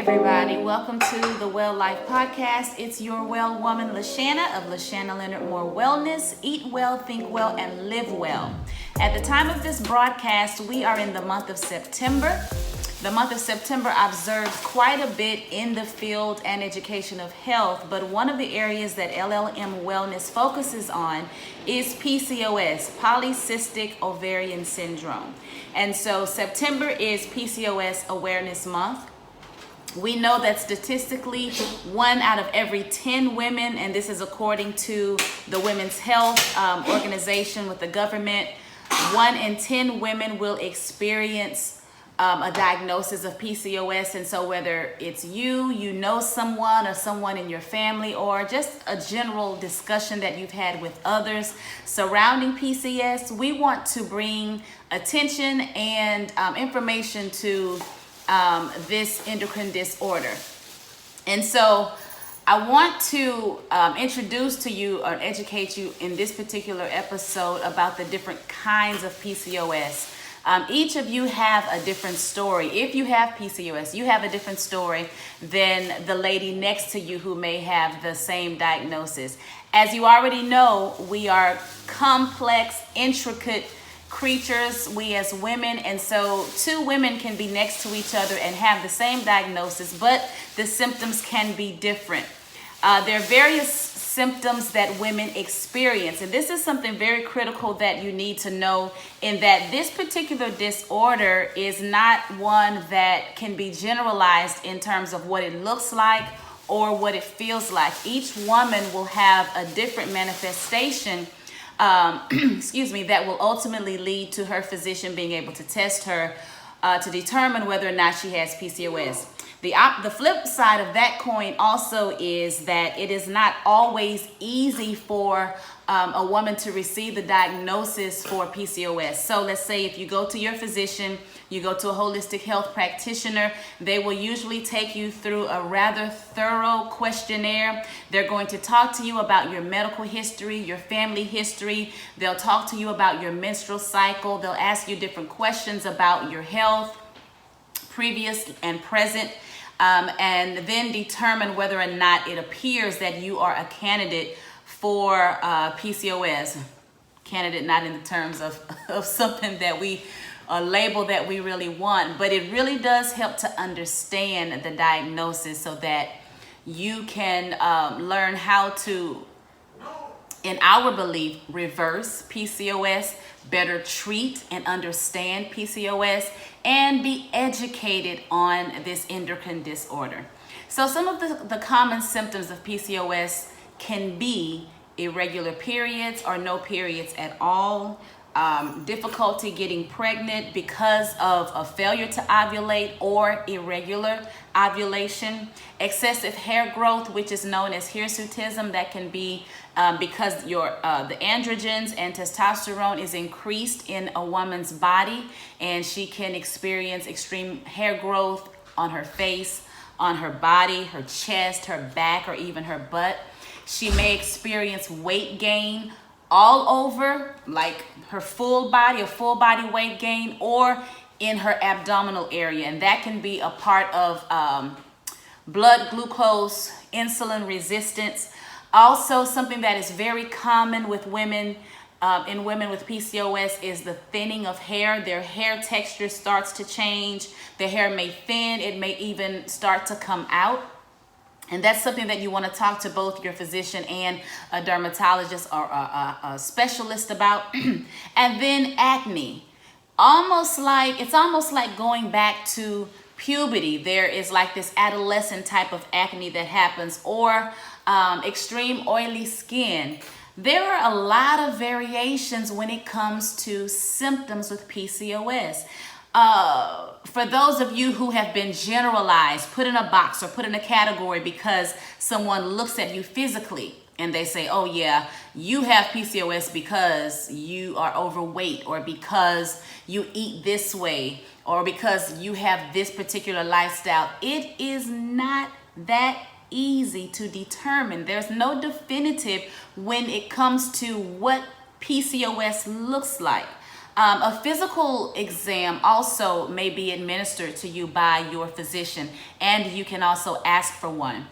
everybody. Welcome to the Well Life Podcast. It's your well woman, LaShanna of LaShanna Leonard Moore Wellness. Eat well, think well, and live well. At the time of this broadcast, we are in the month of September. The month of September observes quite a bit in the field and education of health, but one of the areas that LLM Wellness focuses on is PCOS, Polycystic Ovarian Syndrome. And so September is PCOS Awareness Month. We know that statistically, 1 out of every 10 women, and this is according to the Women's Health Organization with the government, 1 in 10 women will experience a diagnosis of PCOS. And so whether it's you know someone or someone in your family, or just a general discussion that you've had with others surrounding PCOS, we want to bring attention and information to this endocrine disorder. And so I want to introduce to you or educate you in this particular episode about the different kinds of PCOS. Each of you have a different story. If you have PCOS, you have a different story than the lady next to you who may have the same diagnosis. As you already know, we are complex, intricate creatures, we as women, and so 2 women can be next to each other and have the same diagnosis, but the symptoms can be different. There are various symptoms that women experience, and this is something very critical that you need to know, in that this particular disorder is not one that can be generalized in terms of what it looks like or what it feels like. Each woman will have a different manifestation that will ultimately lead to her physician being able to test her to determine whether or not she has PCOS. The flip side of that coin also is that it is not always easy for a woman to receive the diagnosis for PCOS. So let's say if you go to your physician, you go to a holistic health practitioner, they will usually take you through a rather thorough questionnaire. They're going to talk to you about your medical history, your family history. They'll talk to you about your menstrual cycle. They'll ask you different questions about your health, previous and present, and then determine whether or not it appears that you are a candidate for PCOS. Candidate not in the terms of something that we a label that we really want, but it really does help to understand the diagnosis so that you can learn how to, in our belief, reverse PCOS, better treat and understand PCOS, and be educated on this endocrine disorder. So some of the common symptoms of PCOS can be irregular periods or no periods at all, difficulty getting pregnant because of a failure to ovulate or irregular ovulation, excessive hair growth, which is known as hirsutism. That can be because the androgens and testosterone is increased in a woman's body, and she can experience extreme hair growth on her face, on her body, her chest, her back, or even her butt. She may experience weight gain all over, like her full body weight gain, or in her abdominal area. And that can be a part of blood glucose, insulin resistance. Also, something that is very common with women, in women with PCOS, is the thinning of hair. Their hair texture starts to change. The hair may thin. It may even start to come out. And that's something that you want to talk to both your physician and a dermatologist or a specialist about. And then acne, it's almost like going back to puberty. There is like this adolescent type of acne that happens, or extreme oily skin. There are a lot of variations when it comes to symptoms with PCOS. For those of you who have been generalized, put in a box or put in a category because someone looks at you physically and they say, oh yeah, you have PCOS because you are overweight, or because you eat this way, or because you have this particular lifestyle. It is not that easy to determine. There's no definitive when it comes to what PCOS looks like. A physical exam also may be administered to you by your physician, and you can also ask for one.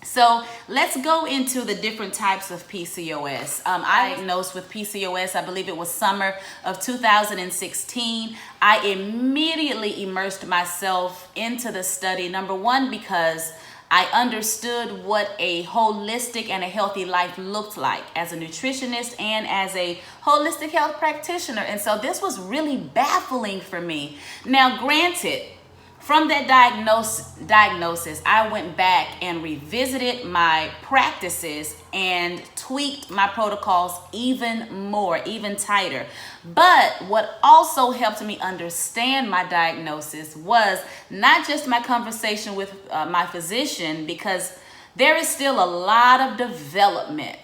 So let's go into the different types of PCOS. I diagnosed with PCOS, I believe it was summer of 2016. I immediately immersed myself into the study, number one, because I understood what a holistic and a healthy life looked like as a nutritionist and as a holistic health practitioner. And so this was really baffling for me. Now, granted, from that diagnosis, I went back and revisited my practices and tweaked my protocols even more, even tighter. But what also helped me understand my diagnosis was not just my conversation with my physician, because there is still a lot of development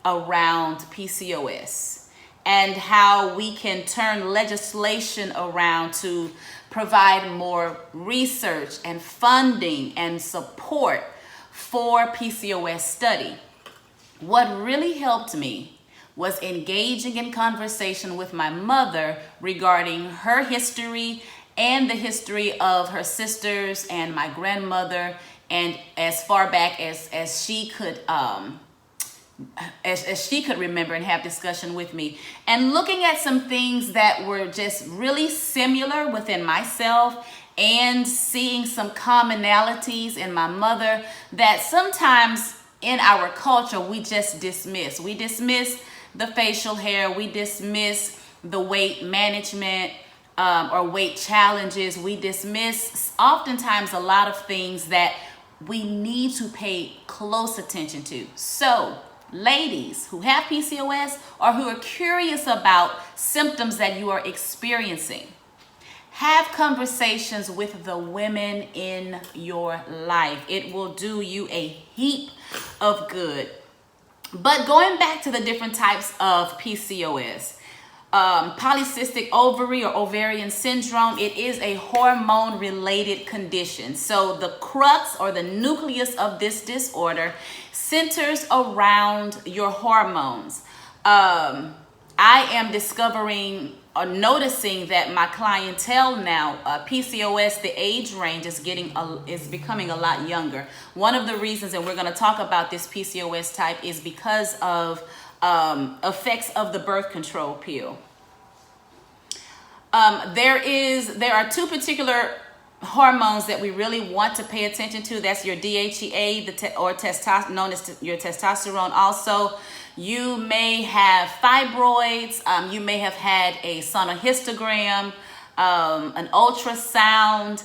around PCOS and how we can turn legislation around to provide more research and funding and support for PCOS study. What really helped me was engaging in conversation with my mother regarding her history and the history of her sisters and my grandmother, and as far back as she could as she could remember and have discussion with me, and looking at some things that were just really similar within myself and seeing some commonalities in my mother that sometimes in our culture we just dismiss. We dismiss the facial hair, we dismiss the weight management or weight challenges, we dismiss oftentimes a lot of things that we need to pay close attention to. So ladies who have PCOS or who are curious about symptoms that you are experiencing, have conversations with the women in your life. It will do you a heap of good. But going back to the different types of PCOS, polycystic ovary or ovarian syndrome, it is a hormone related condition. So the crux or the nucleus of this disorder centers around your hormones. I am discovering or noticing that my clientele now, PCOS, the age range is becoming a lot younger. One of the reasons, and we're going to talk about this PCOS type, is because of effects of the birth control pill. There are two particular hormones that we really want to pay attention to. That's your DHEA, known as your testosterone. Also, you may have fibroids. You may have had a sonohystogram, an ultrasound,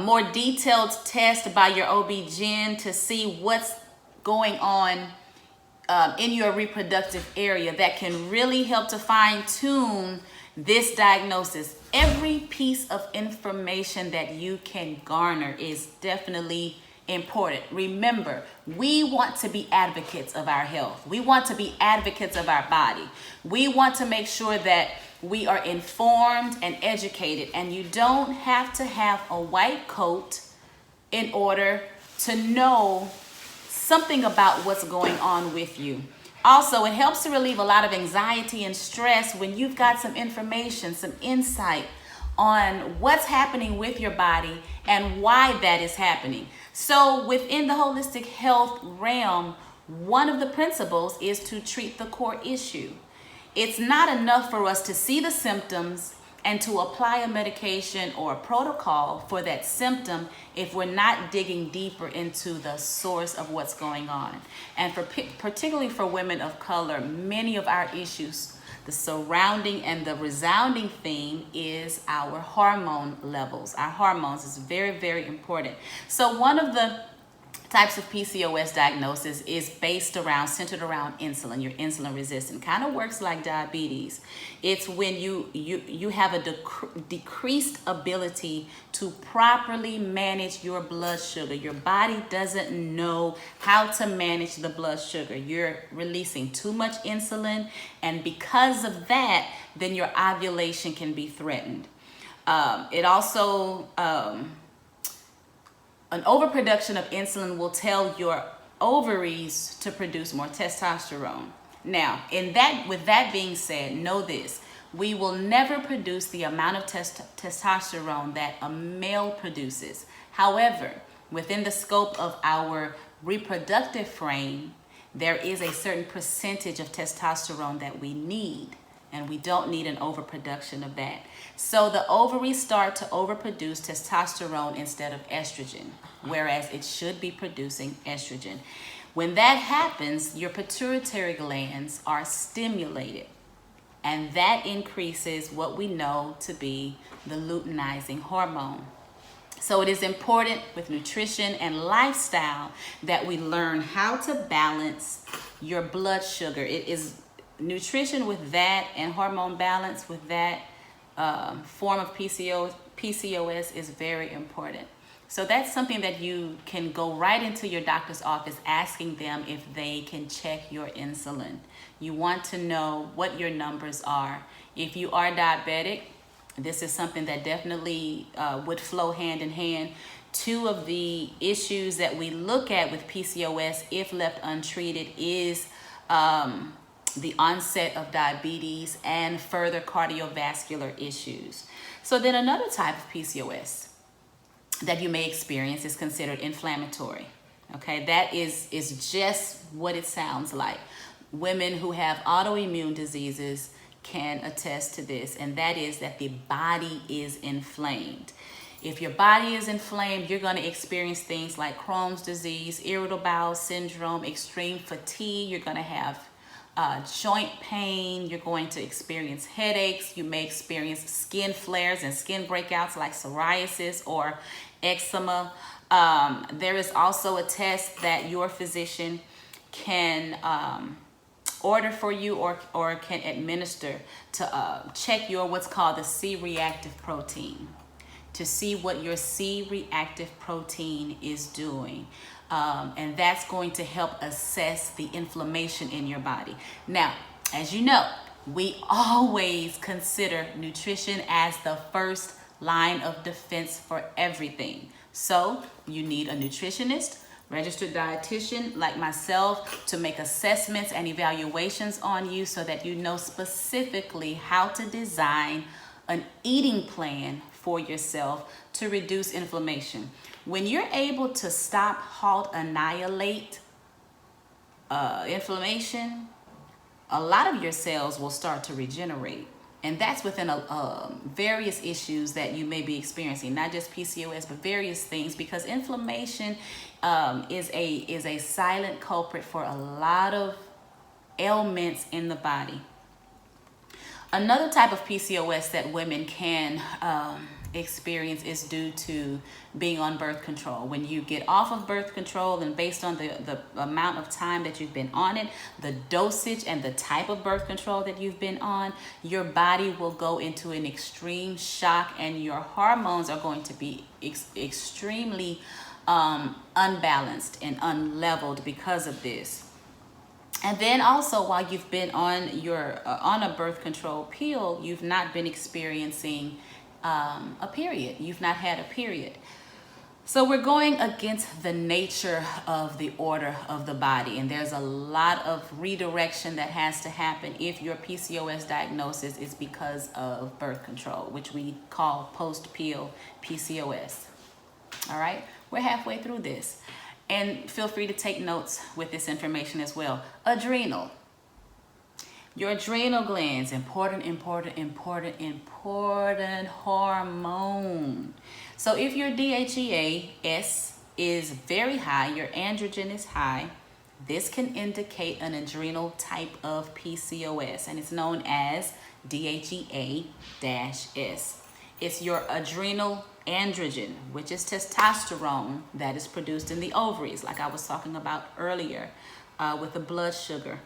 more detailed test by your OB-GYN to see what's going on in your reproductive area that can really help to fine-tune this diagnosis. Every piece of information that you can garner is definitely important. Remember, we want to be advocates of our health. We want to be advocates of our body. We want to make sure that we are informed and educated, and you don't have to have a white coat in order to know something about what's going on with you. Also, it helps to relieve a lot of anxiety and stress when you've got some information, some insight on what's happening with your body and why that is happening. So within the holistic health realm, one of the principles is to treat the core issue. It's not enough for us to see the symptoms and to apply a medication or a protocol for that symptom if we're not digging deeper into the source of what's going on. And particularly for women of color, many of our issues, the surrounding and the resounding theme is our hormone levels. Our hormones is very, very important. So one of the types of PCOS diagnosis is centered around insulin. You're insulin resistant. Kind of works like diabetes. It's when you have a decreased ability to properly manage your blood sugar. Your body doesn't know how to manage the blood sugar. You're releasing too much insulin, and because of that, then your ovulation can be threatened. It also an overproduction of insulin will tell your ovaries to produce more testosterone. Now, with that being said, know this. We will never produce the amount of testosterone that a male produces. However, within the scope of our reproductive frame, there is a certain percentage of testosterone that we need, and we don't need an overproduction of that. So the ovaries start to overproduce testosterone instead of estrogen, whereas it should be producing estrogen. When that happens, your pituitary glands are stimulated, and that increases what we know to be the luteinizing hormone. So it is important with nutrition and lifestyle that we learn how to balance your blood sugar. It is nutrition with that and hormone balance with that form of PCOS is very important. So that's something that you can go right into your doctor's office asking them if they can check your insulin. You want to know what your numbers are. If you are diabetic, this is something that definitely would flow hand in hand. Two of the issues that we look at with PCOS, if left untreated, is the onset of diabetes and further cardiovascular issues. So then another type of PCOS that you may experience is considered inflammatory. Okay, that is just what it sounds like. Women who have autoimmune diseases can attest to this, and that is that the body is inflamed. If your body is inflamed, you're going to experience things like Crohn's disease, irritable bowel syndrome, extreme fatigue. You're going to have joint pain. You're going to experience headaches. You may experience skin flares and skin breakouts like psoriasis or eczema. There is also a test that your physician can order for you or can administer to check your what's called the C-reactive protein, to see what your C-reactive protein is doing. And that's going to help assess the inflammation in your body. Now, as you know, we always consider nutrition as the first line of defense for everything. So you need a nutritionist, registered dietitian like myself to make assessments and evaluations on you so that you know specifically how to design an eating plan for yourself to reduce inflammation. When you're able to stop, halt, annihilate inflammation, a lot of your cells will start to regenerate. And that's within various issues that you may be experiencing, not just PCOS, but various things, because inflammation is a silent culprit for a lot of ailments in the body. Another type of PCOS that women can experience is due to being on birth control. When you get off of birth control, and based on the amount of time that you've been on it, the dosage and the type of birth control that you've been on, your body will go into an extreme shock and your hormones are going to be extremely unbalanced and unleveled because of this. And then also, while you've been on your on a birth control pill, you've not been experiencing a period. You've not had a period. So we're going against the nature of the order of the body, and there's a lot of redirection that has to happen if your PCOS diagnosis is because of birth control, which we call post-pill PCOS. All right, we're halfway through this. And feel free to take notes with this information as well. Adrenal. Your adrenal glands, important hormone. So if your DHEA-S is very high, your androgen is high, this can indicate an adrenal type of PCOS, and it's known as DHEA-S. It's your adrenal androgen, which is testosterone that is produced in the ovaries, like I was talking about earlier with the blood sugar.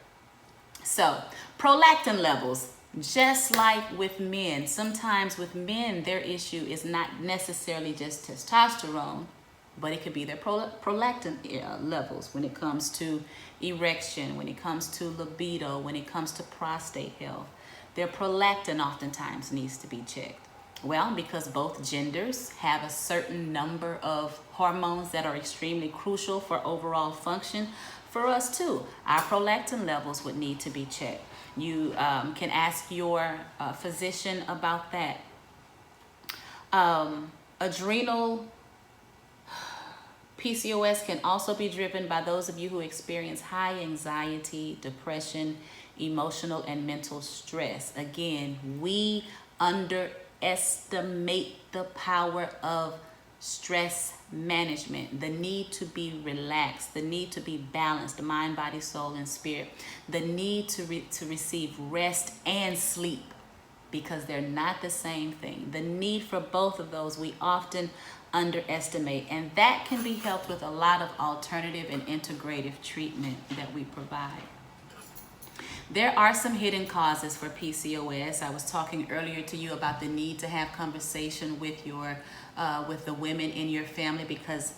So prolactin levels, just like with men, sometimes with men, their issue is not necessarily just testosterone, but it could be their prolactin levels when it comes to erection, when it comes to libido, when it comes to prostate health. Their prolactin oftentimes needs to be checked. Well, because both genders have a certain number of hormones that are extremely crucial for overall function, for us too, our prolactin levels would need to be checked. You can ask your physician about that. Adrenal PCOS can also be driven by those of you who experience high anxiety, depression, emotional and mental stress. Again, we underestimate the power of stress management, the need to be relaxed, the need to be balanced, mind, body, soul, and spirit, the need to receive rest and sleep, because they're not the same thing. The need for both of those we often underestimate, and that can be helped with a lot of alternative and integrative treatment that we provide. There are some hidden causes for PCOS. I was talking earlier to you about the need to have conversation with your with the women in your family, because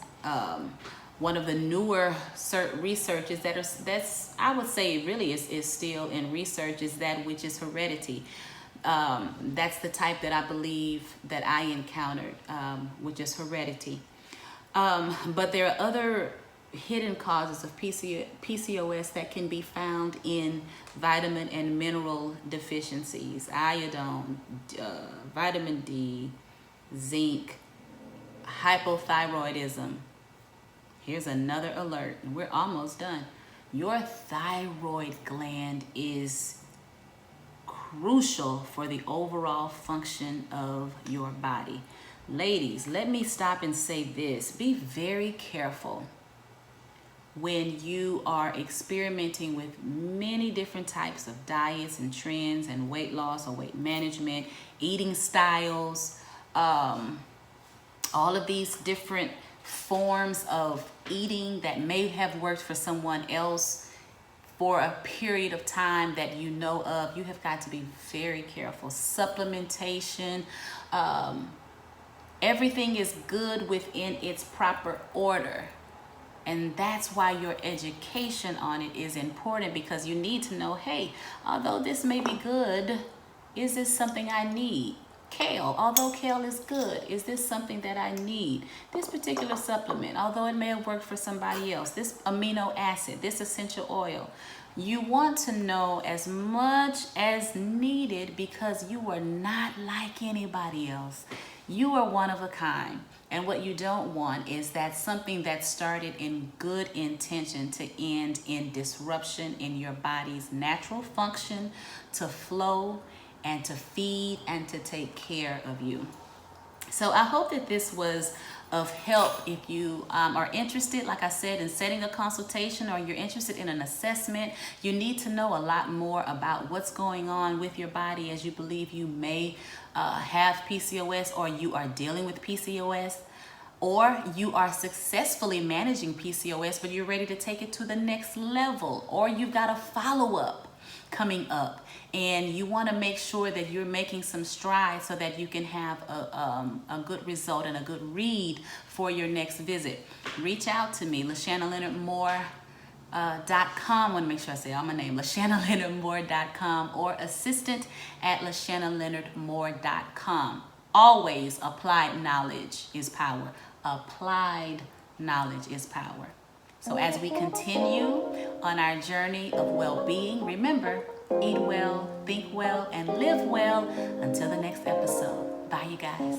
one of the newer researches that's I would say really is still in research is that which is heredity. That's the type that I believe that I encountered, which is heredity. But there are other hidden causes of PCOS that can be found in vitamin and mineral deficiencies, iodine, vitamin D, zinc, hypothyroidism. Here's another alert. We're almost done. Your thyroid gland is crucial for the overall function of your body. Ladies, let me stop and say this. Be very careful when you are experimenting with many different types of diets and trends and weight loss or weight management, eating styles, all of these different forms of eating that may have worked for someone else for a period of time that you know of. You have got to be very careful. Supplementation, everything is good within its proper order. And that's why your education on it is important, because you need to know, hey, although this may be good, is this something I need? Kale, although kale is good, is this something that I need? This particular supplement, although it may have worked for somebody else, this amino acid, this essential oil, you want to know as much as needed, because you are not like anybody else. You are one of a kind. And what you don't want is that something that started in good intention to end in disruption in your body's natural function to flow and to feed and to take care of you. So I hope that this was of help. If you are interested, like I said, in setting a consultation, or you're interested in an assessment, you need to know a lot more about what's going on with your body, as you believe you may have PCOS, or you are dealing with PCOS, or you are successfully managing PCOS, but you're ready to take it to the next level, or you've got a follow-up coming up, and you want to make sure that you're making some strides so that you can have a good result and a good read for your next visit. Reach out to me, LaShannaleonardMoore.com. I want to make sure I say all my name, LaShannaleonardMoore.com, or assistant@LaShannaleonardMoore.com. Always applied knowledge is power. Applied knowledge is power. So as we continue on our journey of well-being, remember, eat well, think well, and live well. Until the next episode. Bye, you guys.